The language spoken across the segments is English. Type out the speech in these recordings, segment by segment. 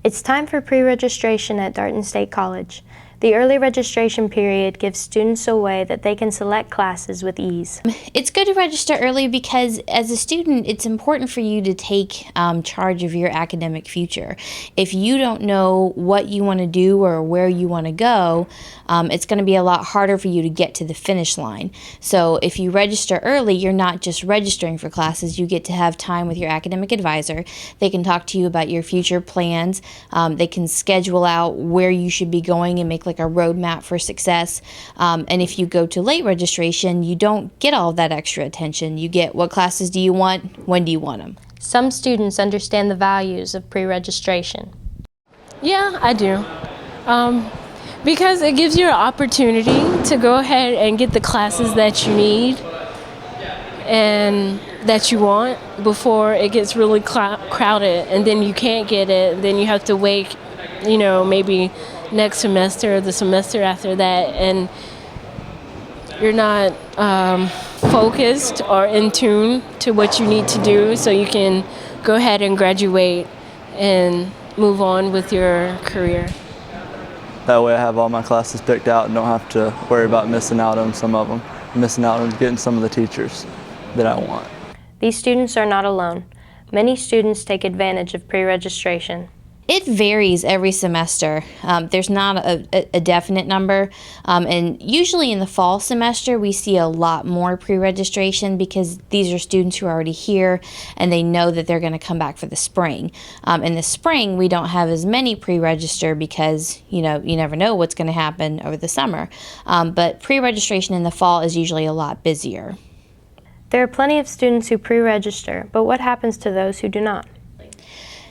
It's time for pre-registration at Darton State College. The early registration period gives students a way that they can select classes with ease. It's good to register early because as a student, it's important for you to take charge of your academic future. If you don't know what you want to do or where you want to go, it's going to be a lot harder for you to get to the finish line. So if you register early, you're not just registering for classes, you get to have time with your academic advisor. They can talk to you about your future plans. They can schedule out where you should be going and make like a roadmap for success. And if you go to late registration, you don't get all of that extra attention. You get what classes do you want, when do you want them. Some students understand the values of pre-registration. Yeah, I do. Because it gives you an opportunity to go ahead and get the classes that you need and that you want before it gets really crowded, and then you can't get it, then you have to wait, maybe next semester or the semester after that, and you're not focused or in tune to what you need to do, so you can go ahead and graduate and move on with your career. That way I have all my classes picked out and don't have to worry about missing out on some of them, missing out on getting some of the teachers that I want. These students are not alone. Many students take advantage of pre-registration. It varies every semester. There's not a definite number, and usually in the fall semester we see a lot more pre-registration because these are students who are already here and they know that they're going to come back for the spring. In the spring we don't have as many pre-register because you never know what's going to happen over the summer, but pre-registration in the fall is usually a lot busier. There are plenty of students who pre-register, but what happens to those who do not?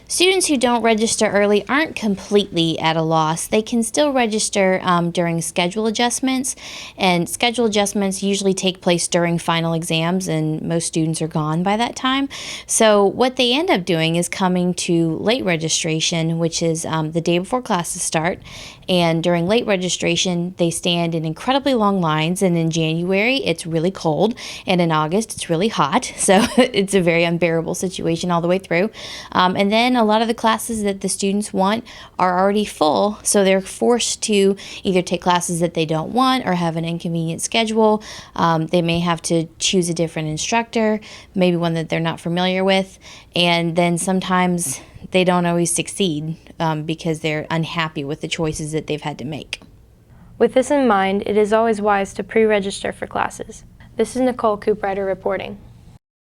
Students who don't register early aren't completely at a loss. They can still register during schedule adjustments, and schedule adjustments usually take place during final exams, and most students are gone by that time. So what they end up doing is coming to late registration, which is the day before classes start, and during late registration they stand in incredibly long lines, and in January it's really cold, and in August it's really hot, so it's a very unbearable situation all the way through. And then a lot of the classes that the students want are already full, so they're forced to either take classes that they don't want or have an inconvenient schedule. They may have to choose a different instructor, maybe one that they're not familiar with, and then sometimes they don't always succeed because they're unhappy with the choices that they've had to make. With this in mind, it is always wise to pre-register for classes. This is Nicole Cooprider reporting.